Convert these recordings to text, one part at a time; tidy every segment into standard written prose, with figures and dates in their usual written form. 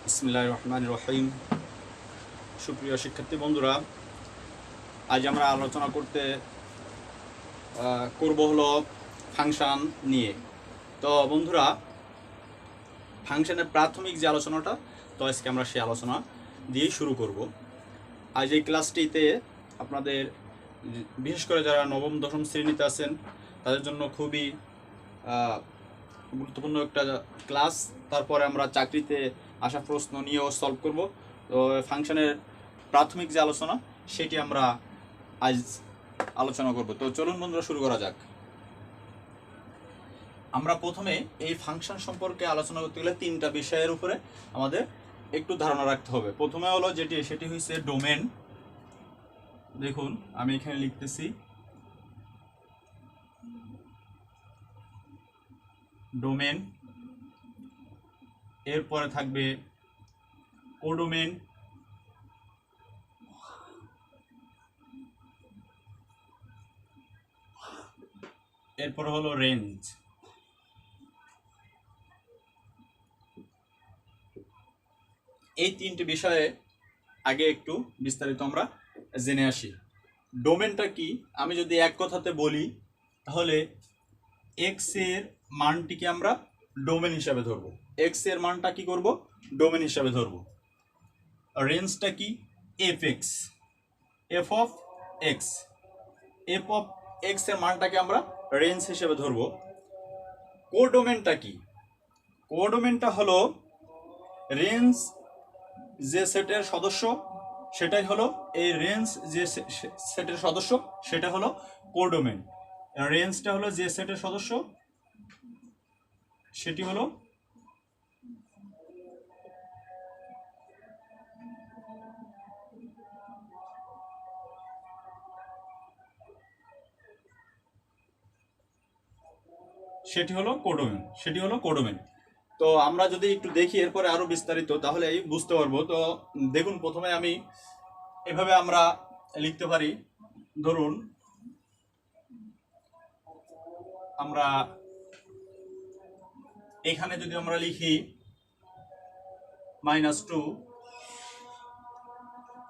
বিসমিল্লাহির রহমানির রহিম। সুপ্রিয় শিক্ষার্থী বন্ধুরা, আজ আমরা আলোচনা করব হলো ফাংশন নিয়ে। তো বন্ধুরা, ফাংশনের প্রাথমিক যে আলোচনাটা, তো আজকে আমরা সেই আলোচনা দিয়েই শুরু করব। আজ এই ক্লাসটিতে আপনাদের বিশেষ করে যারা নবম দশম শ্রেণীতে আছেন তাদের জন্য খুবই গুরুত্বপূর্ণ একটা ক্লাস। তারপরে আমরা চাকরিতে আসা প্রশ্ন নিয়েও সলভ করব। তো ফাংশনের প্রাথমিক যে আলোচনা সেটি আমরা আজ আলোচনা করব। তো চলুন বন্ধুরা, শুরু করা যাক। আমরা প্রথমে এই ফাংশন সম্পর্কে আলোচনা করতে গেলে তিনটা বিষয়ের উপরে আমাদের একটু ধারণা রাখতে হবে। প্রথমে হলো সেটি হচ্ছে ডোমেন। দেখুন আমি এখানে লিখতেছি ডোমেন, এরপরে থাকবে কোডোমেন, এরপরে হলো রেঞ্জ। এই তিনটি বিষয়ে আগে একটু বিস্তারিত আমরা জেনে আসি। ডোমেনটা কি আমি যদি এক কথাতে বলি তাহলে এক্স এর মানটিকে আমরা ডোমেন হিসাবে ধরব। এক্স এর মানটা কি করব? ডোমেন হিসাবে ধরব। রেঞ্জটা কি? F x, F of x, F of x এর মানটাকে আমরা রেঞ্জ হিসেবে ধরব। কোডোমেনটা কি? কোডোমেনটা হলো রেঞ্জ যে সেটের সদস্য সেটাই হলো এই রেঞ্জ, যে সেটের সদস্য সেটা হলো কোডোমেন। রেঞ্জটা হলো যে সেটের সদস্য সেটি হলো কোডোমেন। তো আমরা যদি একটু দেখি এরপরে আরো বিস্তারিত তাহলে বুঝতে পারবো। তো দেখুন, প্রথমে আমি এভাবে আমরা লিখতে পারি। ধরুন আমরা এখানে যদি আমরা লিখি -2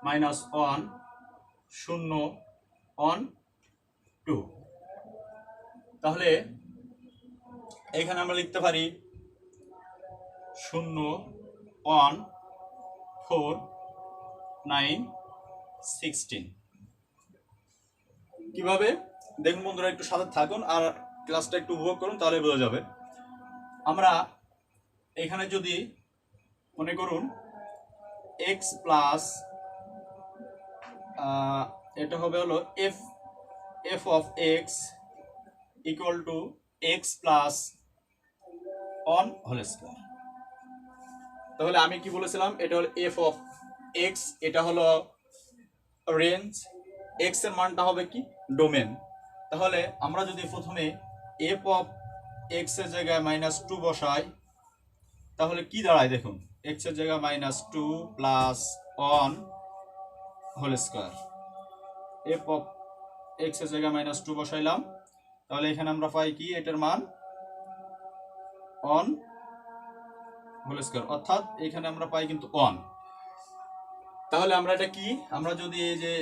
-1 0 1 2, তাহলে এখানে আমরা লিখতে পারি 0 1 4 9 16। কিভাবে দেখুন বন্ধুরা, একটু সাথে থাকুন আর ক্লাসটা একটু উপভোগ করুন, তাহলে বোঝা যাবে। আমরা এখানে যদি মনে করুন x প্লাস এটা হবে হলো f of x equal to x plus 1 whole square. তাহলে আমি কি বলেছিলাম? এটা হলো এফ অফ এক্স, এটা হলো রেঞ্জ, এক্স এর মানটা হবে কি? ডোমেন। তাহলে আমরা যদি প্রথমে এফ অফ এক্স এর জায়গায় -2 বসাই তাহলে কি দাঁড়ায়? দেখুন, এক্স এর জায়গায় -2 plus 1 whole square. F of x এর জায়গায় -2 বসাইলাম, তাহলে এখানে আমরা পাই কি? এটার মান 1 হোল স্কয়ার, অর্থাৎ এখানে আমরা পাই কিন্তু 1। তাহলে আমরা এটা কি? আমরা যদি এই যে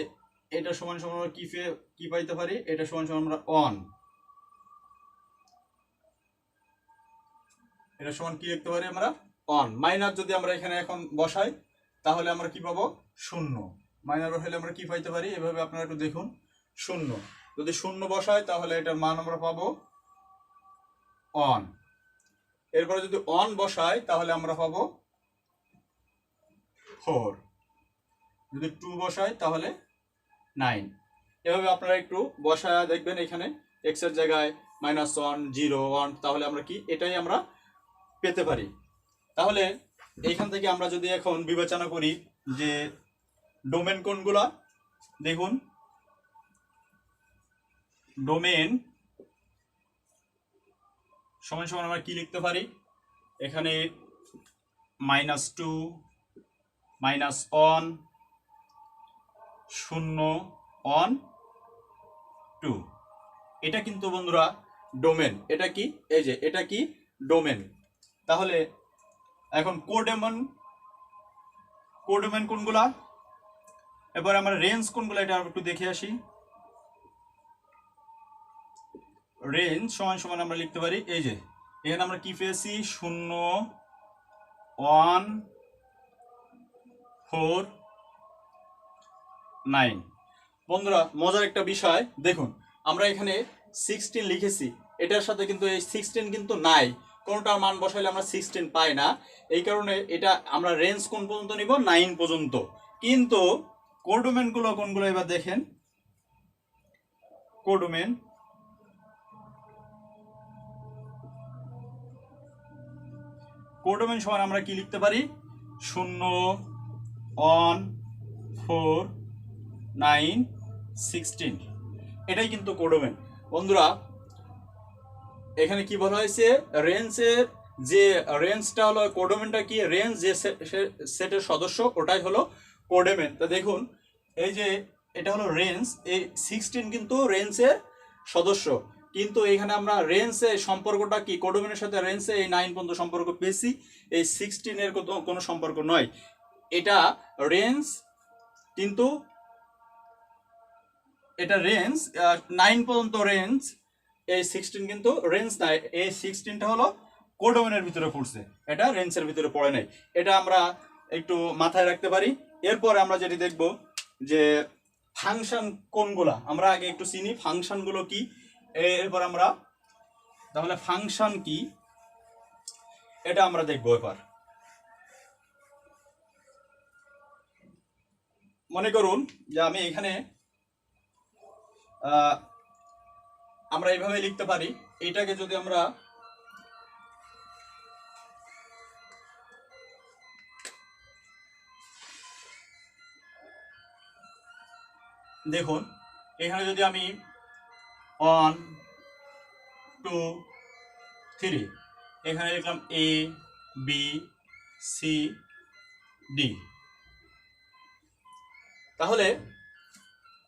এটা সমান সমান আমরা কি পাইতে পারি? এটা সমান সমান আমরা 1, এটা সমান কি লিখতে পারি আমরা? 1 মাইনাস যদি আমরা এখানে এখন বসাই তাহলে আমরা কি পাবো? 0। মাইনাস বসাইলে আমরা কি পাইতে পারি? এভাবে আপনারা একটু দেখুন, 0। যদি 0 বসাই তাহলে এটার মান আমরা পাবো 1। এরপরে যদি 1 বসাই তাহলে আমরা পাবো 4। যদি 2 বসাই তাহলে 9। এভাবে আপনারা একটু বসায় দেখবেন, এখানে x এর জায়গায় -1 0 1, তাহলে আমরা কি এটাই আমরা পেতে পারি। তাহলে এইখান থেকে আমরা যদি এখন বিবেচনা করি যে ডোমেন কোনগুলা, দেখুন ডোমেন সমান সমান আমরা কি লিখতে পারি? এখানে -2 -1 0 1 2, এটা কিন্তু বন্ধুরা ডোমেন। এটা কি? এই যে এটা কি? ডোমেন। তাহলে এখন কোডোমেন কোডোমেন কোনগুলা, এবার আমরা রেঞ্জ কোনগুলা এটা একটু দেখে আসি। রেঞ্জ সমান সমান আমরা লিখতে পারি এই যে এখানে আমরা কি পেয়েছি 0 1 4 9। বন্ধুরা মজার একটা বিষয় দেখুন, আমরা এখানে 16 লিখেছি, এটার সাথে কিন্তু এই 16 কিন্তু নাই, কোনটার মান বসাইলে আমরা 16 পাই না। এই কারণে এটা আমরা রেঞ্জ কোন পর্যন্ত নিব, 9 পর্যন্ত। কিন্তু কোডোমেনগুলো কোনগুলো এবার দেখেন, কোডোমেন কোডোমেন সমান আমরা কি লিখতে পারি 0 1 4 9 16, এটাই কিন্তু কোডোমেন। বন্ধুরা এখানে কি বলা হয়েছে, রেঞ্জের যে রেঞ্জটা হলো, কোডোমেনটা কি, রেঞ্জ যে সেটের সদস্য ওটাই হলো কোডোমেন। তো দেখুন এই যে এটা হলো রেঞ্জ, এই 16 কিন্তু রেঞ্জের সদস্য, কিন্তু এখানে আমরা রেঞ্জের সম্পর্কটা কি, কোডোমেনের সাথে রেঞ্জে এই 9 পর্যন্ত সম্পর্ক পেয়েছি, এই 16 এর কোনো সম্পর্ক নয়। এটা রেঞ্জ, কিন্তু এটা রেঞ্জ 9 পর্যন্ত রেঞ্জ, এই 16 কিন্তু রেঞ্জ নাই, এই 16টা হলো কোডোমেনের ভিতরে পড়ছে, এটা রেঞ্জের ভিতরে পড়ে নাই। এটা আমরা একটু মাথায় রাখতে পারি। এরপর আমরা যেটি দেখব যে ফাংশন কোনগুলা, আমরা আগে একটু চিনি ফাংশনগুলো কি, এরপর আমরা তাহলে ফাংশন কি এটা আমরা দেখবো। এবার মনে করুন যে আমি এখানে আমরা এইভাবে লিখতে পারি, এটাকে যদি আমরা দেখুন এখানে যদি আমি 1 2 3 এখানে লিখলাম A B C D, তাহলে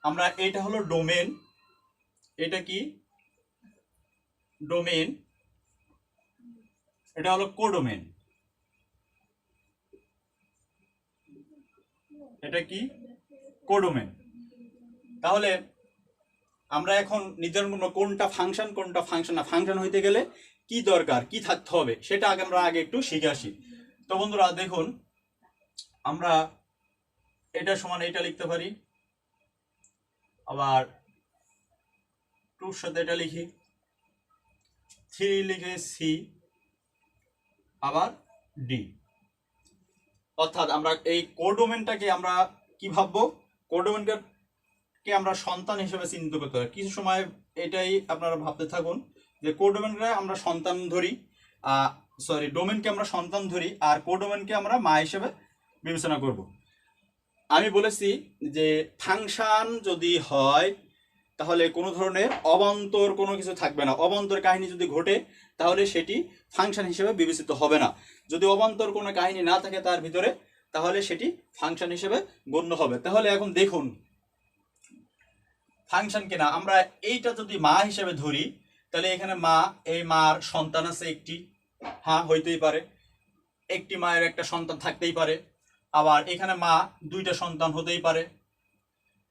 আমরা এটা হলো ডোমেন, এটা কি ডোমেন, এটা হলো কোডোমেন, এটা কি কোডোমেন। তাহলে আমরা এখন নির্ধারণ করব কোনটা ফাংশন কোনটা ফাংশন না। ফাংশন হইতে গেলে কি দরকার, কি থাকতে হবে, সেটা আমরা আগে একটু শিখে আসি। তো বন্ধুরা দেখুন আমরা এটা সমান এটা লিখতে পারি, আবার 2 এর সাথে এটা লিখি, 3 লিখে C, আবার D। অর্থাৎ আমরা এই কোডোমেনটাকে আমরা কি ভাববো, কোডোমেনকে আমরা সন্তান হিসেবে চিহ্নিত করতে হবে। কিছু সময় এটাই আপনারা ভাবতে থাকুন যে কোডোমেনকে আমরা সন্তান ধরি, ডোমেনকে আমরা সন্তান ধরি, আর কোডোমেনকে আমরা মা হিসেবে বিবেচনা করব। আমি বলেছি যে ফাংশন যদি হয় তাহলে কোনো ধরনের অবান্তর কোনো কিছু থাকবে না, অবান্তর কাহিনী যদি ঘটে তাহলে সেটি ফাংশন হিসেবে বিবেচিত হবে না। যদি অবান্তর কোনো কাহিনী না থাকে তার ভিতরে, তাহলে সেটি ফাংশন হিসেবে গণ্য হবে। তাহলে এখন দেখুন ফাংশন কিনা, আমরা এইটা যদি মা হিসেবে ধরি তাহলে এখানে মা, এই মার সন্তান আছে একটি, হ্যাঁ হইতেই পারে, একটি মায়ের একটা সন্তান থাকতেই পারে, আবার এখানে মা দুইটা সন্তান হতেই পারে।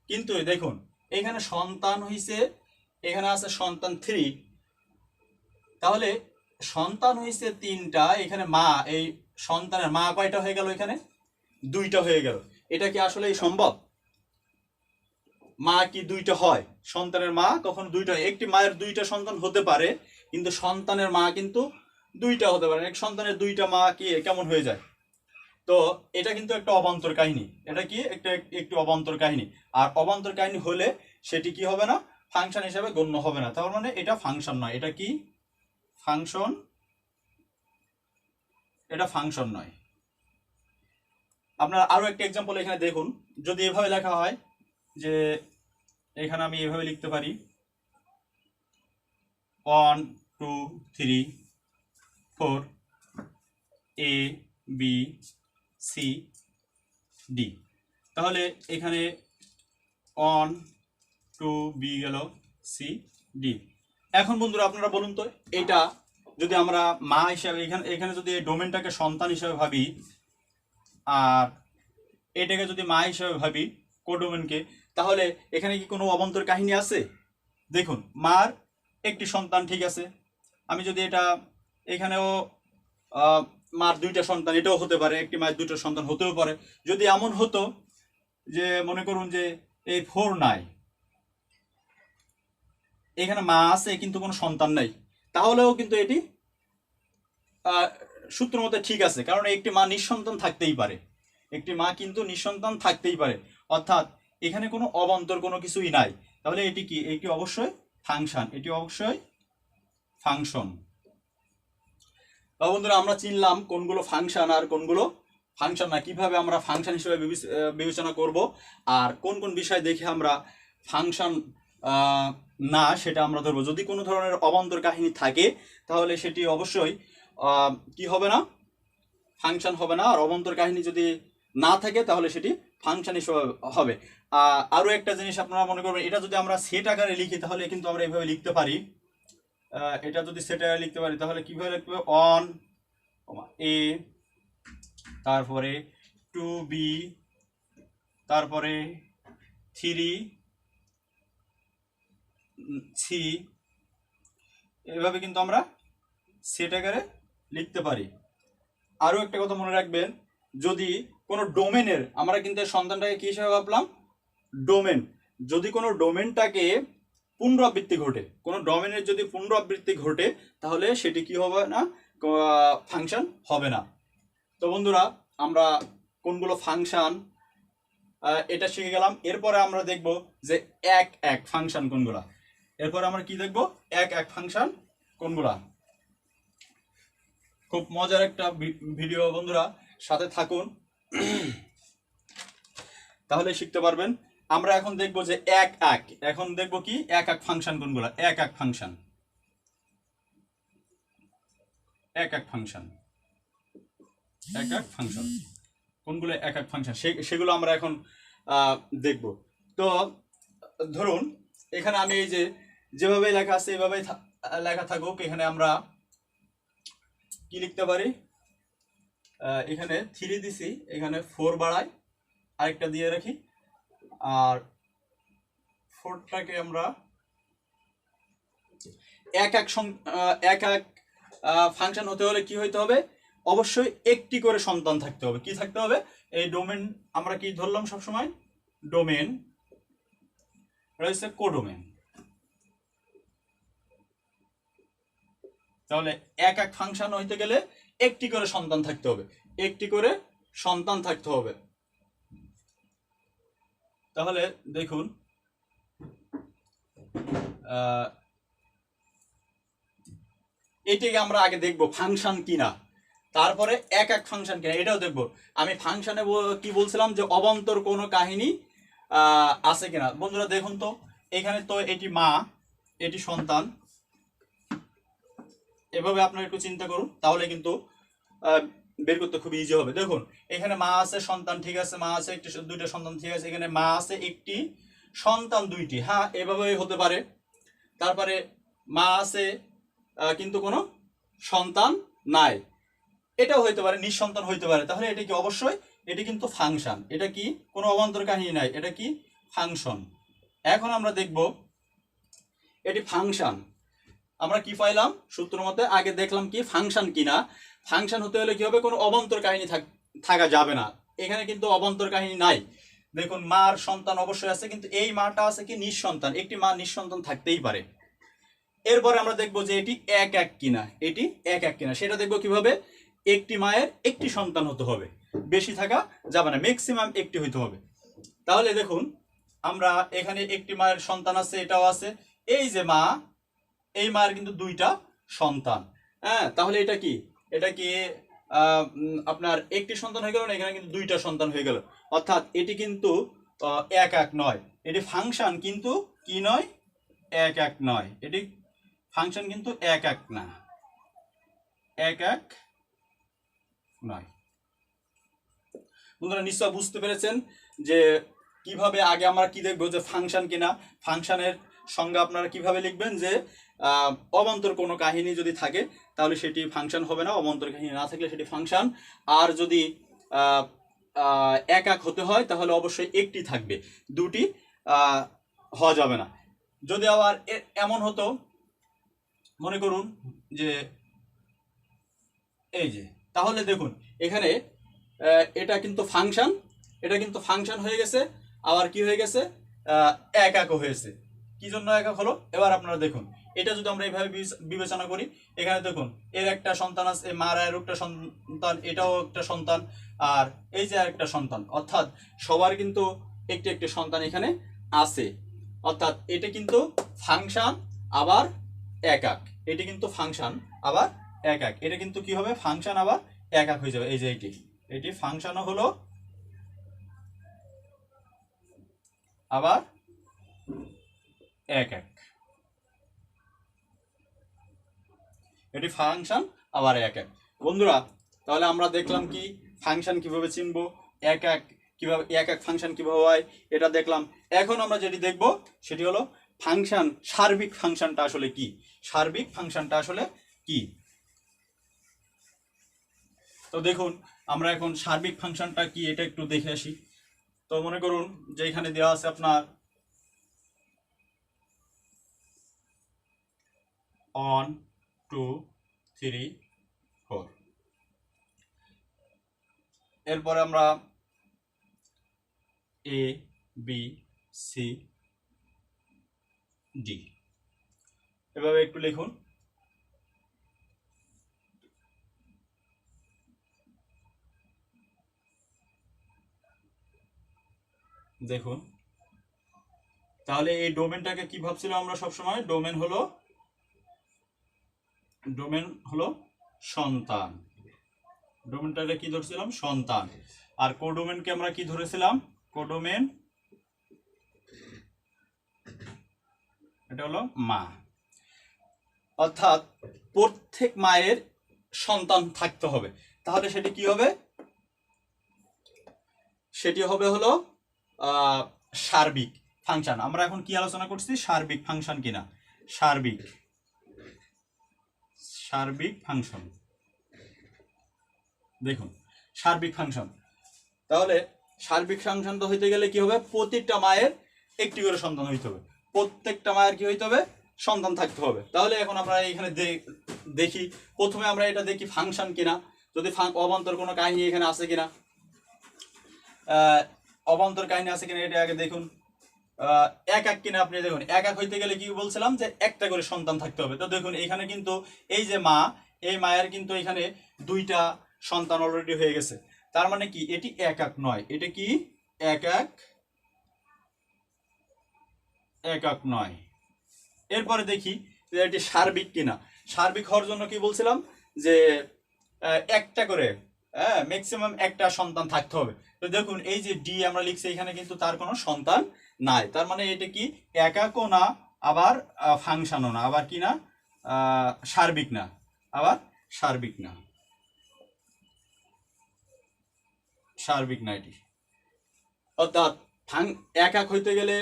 কিন্তু দেখুন এখানে সন্তান হইছে, এখানে আছে সন্তান 3, তাহলে সন্তান হইছে 3টা, এখানে মা, এই সন্তানের মা কয়টা হয়ে গেল, এখানে 2টা হয়ে গেল। এটা কি আসলে সম্ভব? মা কি 2টা হয়? সন্তানের মা কখনো 2টা, একটি মায়ের 2টা সন্তান হতে পারে কিন্তু সন্তানের মা কিন্তু 2টা হতে পারে। এক সন্তানের 2টা মা কি কেমন হয়ে যায়? তো এটা কিন্তু একটা অবান্তর কাহিনী, এটা কি একটু অবান্তর কাহিনী, আর অবান্তর কাহিনী হলে সেটি কি হবে না, ফাংশন হিসেবে গণ্য হবে না। তার মানে এটা ফাংশন নয়। এটা কি ফাংশন? এটা ফাংশন নয়। আপনারা আরো একটা এক্সাম্পল এখানে দেখুন, যদি এভাবে লেখা হয় যে এখানে আমি এভাবে লিখতে পারি 1 2 3 4 A B C D, তাহলে এখানে 1 2 B গেল, C D। এখন বন্ধুরা আপনারা বলুন তো, এটা যদি আমরা মা হিসাবে এখানে যদি এই ডোমেনটাকে সন্তান হিসাবে ভাবি, আর এটাকে যদি মা হিসেবে ভাবি কোডোমেনকে, তাহলে এখানে কি কোনো অবান্তর কাহিনী আছে? দেখুন, মার একটি সন্তান, ঠিক আছে। আমি যদি এটা এখানেও মার দুইটা সন্তান, এটাও হতে পারে, একটি মায়ের দুটো সন্তান হতেও পারে। যদি এমন হতো যে মনে করুন যে এই 4 নাই, এখানে মা আছে কিন্তু কোনো সন্তান নাই, তাহলেও কিন্তু এটি সূত্র মতে ঠিক আছে, কারণ একটি মা নিঃসন্তান থাকতেই পারে, একটি মা কিন্তু নিঃসন্তান থাকতেই পারে, অর্থাৎ এখানে কোনো অবান্তর কোনো কিছুই নাই। তাহলে এটি কি? এটি অবশ্যই ফাংশন, এটি অবশ্যই ফাংশন। বন্ধুরা, আমরা চিনলাম কোনগুলো ফাংশন আর কোনগুলো ফাংশন না, কিভাবে আমরা ফাংশন হিসেবে বিবেচনা করব, আর কোন কোন বিষয় দেখে আমরা ফাংশন না সেটা আমরা ধরবো। যদি কোনো ধরনের অবান্তর কাহিনী থাকে তাহলে সেটি অবশ্যই কি হবে না, ফাংশন হবে না। আর অবান্তর কাহিনী যদি না থাকে তাহলে সেটি ফাংশন হিসেবে হবে। আরও একটা জিনিস আপনারা মনে করবেন, এটা যদি আমরা সেট আকারে লিখি তাহলে কিন্তু আমরা এভাবে লিখতে পারি। এটা যদি সেট আকারে লিখতে পারি তাহলে কিভাবে লিখবে? অন এ, তারপরে 2b, তারপরে 3c, এভাবে কিন্তু আমরা সেট আকারে লিখতে পারি। আরও একটা কথা মনে রাখবেন, যদি কোনো ডোমেনের, আমরা কিন্তু সন্তানটাকে কী হিসেবে ভাবলাম? ডোমেন। যদি কোনো ডোমেনটাকে পুনরাবৃত্তি ঘটে, কোনো ডোমেনের যদি পুনরাবৃত্তি ঘটে তাহলে সেটি কি হবে না? ফাংশন হবে না। তো বন্ধুরা, আমরা কোনগুলো ফাংশন এটা শিখে গেলাম। এরপরে আমরা দেখব যে এক এক ফাংশন কোনগুলা। এরপরে আমরা কি দেখব? এক এক ফাংশন কোনগুলা। খুব মজার একটা ভিডিও বন্ধুরা, সাথে থাকুন, তাহলে শিখতে পারবেন। আমরা এখন দেখব যে এক এক, এখন দেখব কি এক এক ফাংশন কোনগুলা। এক এক ফাংশন, এক এক ফাংশন, এক এক ফাংশন কোনগুলো এক এক ফাংশন, সেগুলো আমরা এখন দেখব। তো ধরুন এখানে আমি এই যে যেভাবে লেখা আছে এভাবেই লেখা থাকুক, এখানে আমরা কি লিখতে পারি? এখানে 3 দিছি, এখানে 4 বাড়াই, আরেকটা দিয়ে রাখি, আর 4টাকে আমরা এক এক ফাংশন হতে হলে কি হইতে হবে? অবশ্যই একটি করে সন্তান থাকতে হবে। কি থাকতে হবে? এই ডোমেন আমরা কি ধরলাম সবসময়? ডোমেন রয়েছে কোডোমেন। তাহলে এক এক ফাংশন হইতে গেলে একটি করে সন্তান থাকতে হবে, একটি করে সন্তান থাকতে হবে। তাহলে দেখুন, এটাকে আমরা আগে দেখব ফাংশন কিনা, তারপরে এক এক ফাংশন কিনা এটাও দেখব। আমি ফাংশনে কি বলছিলাম যে অবান্তর কোনো কাহিনী আছে কিনা। বন্ধুরা দেখুন তো, এখানে তো এটি মা, এটি সন্তান, এভাবে আপনারা একটু চিন্তা করুন, তাহলে কিন্তু বের করতে খুব ইজি হবে। দেখুন এখানে মা আছে, সন্তান, ঠিক আছে, মা আছে একটি, দুইটা সন্তান, ঠিক আছে, এখানে মা আছে একটি, সন্তান দুইটি, হ্যাঁ এভাবেই হতে পারে। তারপরে মা আছে কিন্তু কোনো সন্তান নাই, এটাও হইতে পারে, নিঃসন্তান হইতে পারে। তাহলে এটা কি? অবশ্যই এটি কিন্তু ফাংশন। এটা কি? কোনো অবান্তর কাহিনী নাই, এটা কি? ফাংশন। এখন আমরা দেখব এটি ফাংশন। আমরা কি পাইলাম সূত্র মতে? আগে দেখলাম কি ফাংশন কিনা। ফাংশন হতে হলে কি হবে? কোনো অবান্তর কাহিনী থাকা যাবে না। এখানে কিন্তু অবান্তর কাহিনী নাই। দেখুন মার সন্তান অবশ্যই আছে, কিন্তু এই মাটা আছে কি? নিঃসন্তান। একটি মা নিঃসন্তান থাকতেই পারে। এরপরে আমরা দেখব যে এটি এক এক কিনা, এটি এক এক কিনা সেটা দেখব কিভাবে? একটি মায়ের একটি সন্তান হতে হবে, বেশি থাকা যাবে না, ম্যাক্সিমাম একটি হইতে হবে। তাহলে দেখুন আমরা এখানে একটি মায়ের সন্তান আছে, এটাও আছে, এই যে মা, এই মায়ের কিন্তু দুইটা সন্তান, হ্যাঁ। তাহলে এটা কি? এটা কি আপনার একটি সন্তান হয়ে গেল না? এখানে কিন্তু দুইটা সন্তান হয়ে গেল, অর্থাৎ এটি কিন্তু এক এক নয়, এটি ফাংশন, কিন্তু কি নয়? এক এক নয়, এটি ফাংশন কিন্তু এক এক না, এক এক নয়। বন্ধুরা নিশ্চয় বুঝতে পেরেছেন যে কিভাবে আগে আমরা কি দেখবো যে ফাংশন কিনা। ফাংশনের সংজ্ঞা আপনারা কিভাবে লিখবেন যে অবান্তর কোনো কাহিনী যদি থাকে তাহলে সেটি ফাংশন হবে না, অবান্তর কাহিনী না থাকলে সেটি ফাংশন। আর যদি একাক হতে হয় তাহলে অবশ্যই একটি থাকবে, দুটি হওয়া যাবে না। যদি আবার এমন হতো, মনে করুন যে এই যে, তাহলে দেখুন এখানে এটা কিন্তু ফাংশন হয়ে গেছে, আবার কি হয়ে গেছে, একাকও হয়েছে। কি জন্য একাক হলো এবার আপনারা দেখুন, এটা যদি আমরা এইভাবে বিবেচনা করি, এখানে দেখুন এর একটা সন্তান আছে, মার এর একটা সন্তান, এটাও একটা সন্তান, আর এই যে একটা সন্তান, অর্থাৎ সবার কিন্তু একটি একটি সন্তান এখানে আছে। অর্থাৎ এটা কিন্তু ফাংশন আবার একাক, এটি কিন্তু ফাংশন আবার একাক, এটা কিন্তু কি হবে, ফাংশন আবার একাক হয়ে যাবে। এই যে এটি ফাংশনও হলো আবার একাক, এটি ফাংশন আবার একাক। বন্ধুরা, তাহলে আমরা দেখলাম কি ফাংশন কিভাবে চিনবো, একাক কিভাবে, একাক ফাংশন কিভাবে হয় এটা দেখলাম। এখন আমরা যেটি দেখব সেটি হলো ফাংশন, সার্বিক ফাংশনটা আসলে কি, সার্বিক ফাংশনটা আসলে কি। তো দেখুন আমরা এখন সার্বিক ফাংশনটা কি এটা একটু দেখে আসি। তো মনে করুন যে এখানে দেওয়া আছে আপনার 1 2 3 4, এরপরে আমরা এ বি সি ডি এভাবে একটু লিখুন। দেখুন তাহলে এই ডোমেনটাকে কি ভাবছিলাম আমরা সবসময়, ডোমেন হলো সন্তান, ডোমেনটাকে কি ধরছিলাম, সন্তান। আর কোডোমেনকে আমরা কি ধরেছিলাম, কোডোমেন এটা হলো মা। অর্থাৎ প্রত্যেক মায়ের সন্তান থাকতে হবে, তাহলে সেটি কি হবে, সেটি হবে হলো সার্বিক ফাংশন। আমরা এখন কি আলোচনা করছি, সার্বিক ফাংশন কিনা, সার্বিক ফাংশন। দেখুন সার্বিক ফাংশন, তাহলে সার্বিক ফাংশন তো হইতে গেলে কি হবে, প্রত্যেকটা মায়ের একটি করে সন্তান হইতে হবে, প্রত্যেকটা মায়ের কি হইতে হবে, সন্তান থাকতে হবে। তাহলে এখন আমরা এখানে দেখি, প্রথমে আমরা এটা দেখি ফাংশন কিনা, যদি অবান্তর কোনো কাহিনী এখানে আছে কিনা, অবান্তর কাহিনী আছে কিনা এটা আগে দেখুন। একাক কিনা, আপনি দেখুন একাক হইতে গেলে কি বলছিলাম যে একটা করে সন্তান থাকতে হবে। তো দেখুন এখানে কিন্তু এই যে মা, এই মায়ের কিন্তু এখানে দুইটা সন্তান অলরেডি হয়ে গেছে, তার মানে কি এটি একাক নয়, এটা কি একাক নয়। এরপরে দেখি যে এটি সার্বিক কিনা, সার্বিক হওয়ার জন্য কি বলছিলাম যে একটা করে, ম্যাক্সিমাম একটা সন্তান থাকতে হবে। তো দেখুন এই যে ডি আমরা লিখছি, এখানে কিন্তু তার কোনো সন্তান নাই, তার মানে এটা কি একাকও না, আবার ফাংশনও না, আবার কি না, সার্বিক না, আবার সার্বিক না, সার্বিক না এটি। অর্থাৎ একাক হইতে গেলে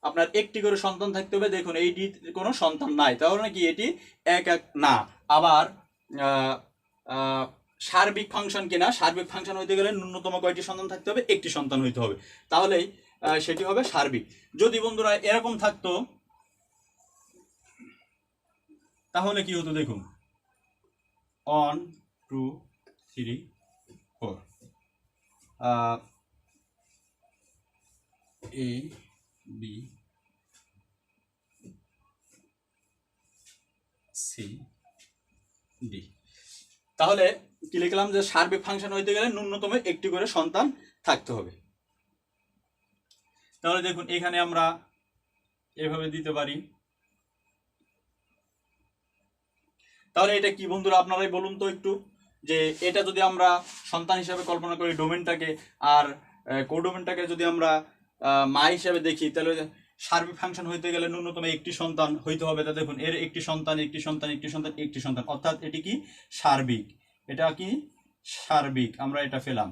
আপনার একটি করে সন্তান থাকতে হবে। দেখুন এই ডি কোনো সন্তান নাই, তাহলে কি এটি একাক না। আবার সার্বিক ফাংশন কিনা, সার্বিক ফাংশন হইতে গেলে ন্যূনতম কয়টি সন্তান থাকতে হবে, একটি সন্তান হইতে হবে, তাহলেই সেটি হবে সার্বিক। যদি বন্ধুরা এরকম থাকতো তাহলে কি হতো, দেখুন 1 2 3 4, এ বি সি ডি, তাহলে কি লিখলাম যে সার্বিক ফাংশন হইতে গেলে ন্যূনতম একটি করে সন্তান থাকতে হবে। তাহলে দেখুন এখানে আমরা এভাবে দিতে পারি। তাহলে এটা কি বন্ধুরা, আপনারাই বলুন তো একটু, যে এটা যদি আমরা সন্তান হিসাবে কল্পনা করি ডোমেনটাকে, আর কোডোমেনটাকে যদি আমরা মা হিসাবে দেখি, তাহলে সার্বিক ফাংশন হইতে গেলে ন্যূনতম একটি সন্তান হইতে হবে। তা দেখুন এর একটি সন্তান, একটি সন্তান, একটি সন্তান, একটি সন্তান, অর্থাৎ এটি কি সার্বিক, এটা কি সার্বিক, আমরা এটা পেলাম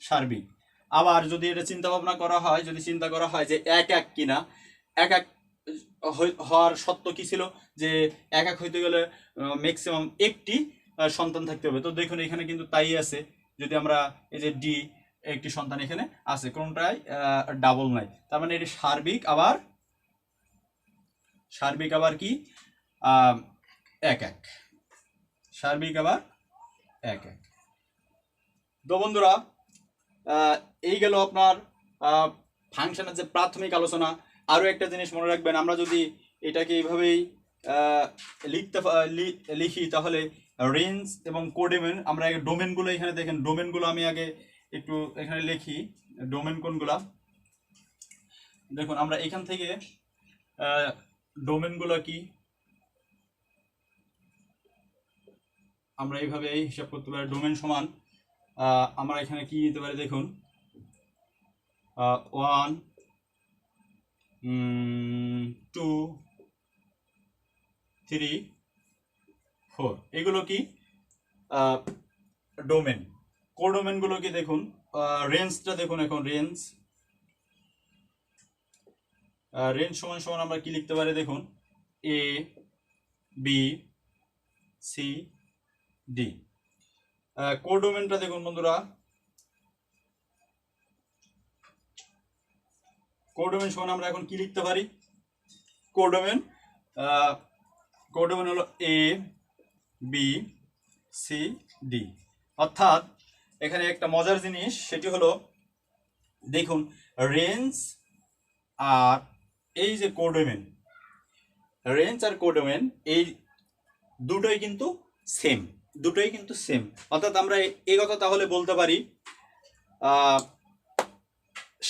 সার্বিক। আবার যদি এটা চিন্তা ভাবনা করা হয়, যদি চিন্তা করা হয় যে একাক কিনা, একাক হওয়ার সত্য কি ছিল, যে একাক হইতে গেলে ম্যাক্সিমাম একটি সন্তান থাকতে হবে। তো দেখুন এখানে কিন্তু তাই আছে, যদি আমরা এই যে ডি একটি সন্তান এখানে আছে, কোনটাই ডাবল নাই, তার মানে এটি সার্বিক আবার কি এক এক, সার্বিক আবার এক এক। তো বন্ধুরা এই গেল আপনার ফাংশনের যে প্রাথমিক আলোচনা। আরও একটা জিনিস মনে রাখবেন, আমরা যদি এটাকে এইভাবেই লিখি তাহলে রেঞ্জ এবং কোডোমেন, আমরা আগে ডোমেনগুলো এখানে দেখেন, ডোমেনগুলো আমি আগে একটু এখানে লিখি, ডোমেন কোনগুলা দেখুন। আমরা এখান থেকে ডোমেনগুলো কি আমরা এইভাবে হিসাব করতে পারি। ডোমেন সমান আমরা এখানে কি দিতে পারি দেখুন, 1 2 3 4 এগুলো কি ডোমেন। কোডোমেনগুলো কি দেখুন, রেঞ্জটা দেখুন, এখন রেঞ্জ সমান সমান আমরা কি লিখতে পারি দেখুন, A B C D। কোডোমেনটা দেখুন বন্ধুরা, কোডোমেন সমান আমরা এখন কি লিখতে পারি, কোডোমেন হলো A B C D। অর্থাৎ এখানে একটা মজার জিনিস, সেটি হলো দেখুন রেঞ্জ আর এই যে কোডোমেন, রেঞ্জ আর কোডোমেন এই দুটোই কিন্তু সেম, অর্থাৎ আমরা এই কথা তাহলে বলতে পারি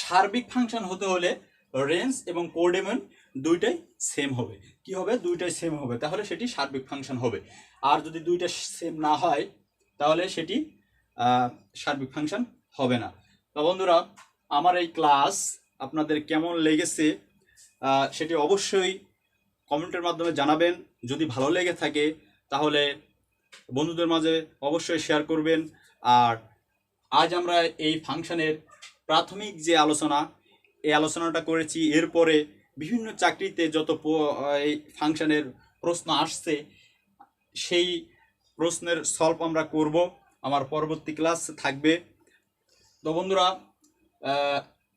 সার্বিক ফাংশন হতে হলে রেঞ্জ এবং কোডোমেন দুইটাই সেম হবে। কি হবে? দুইটাই সেম হবে, তাহলে সেটি সার্বিক ফাংশন হবে। আর যদি দুইটা সেম না হয় তাহলে সেটি সার্বিক ফাংশন হবে না। তো বন্ধুরা, আমার এই ক্লাস আপনাদের কেমন লেগেছে সেটি অবশ্যই কমেন্টের মাধ্যমে জানাবেন। যদি ভালো লেগে থাকে তাহলে বন্ধুদের মাঝে অবশ্যই শেয়ার করবেন। আর আজ আমরা এই ফাংশনের প্রাথমিক যে আলোচনা, এই আলোচনাটা করেছি। এরপরে বিভিন্ন চাকরিতে যত এই ফাংশনের প্রশ্ন আসছে সেই প্রশ্নের সলভ আমরা করব, আমার পরবর্তী ক্লাস থাকবে। তো বন্ধুরা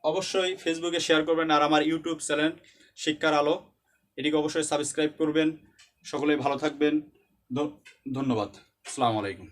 অবশ্যই ফেসবুকে শেয়ার করবেন, আর আমার ইউটিউব চ্যানেল শিক্ষার আলো এটিকে অবশ্যই সাবস্ক্রাইব করবেন। সকলেই ভালো থাকবেন, ধন্যবাদ। আসসালামু আলাইকুম।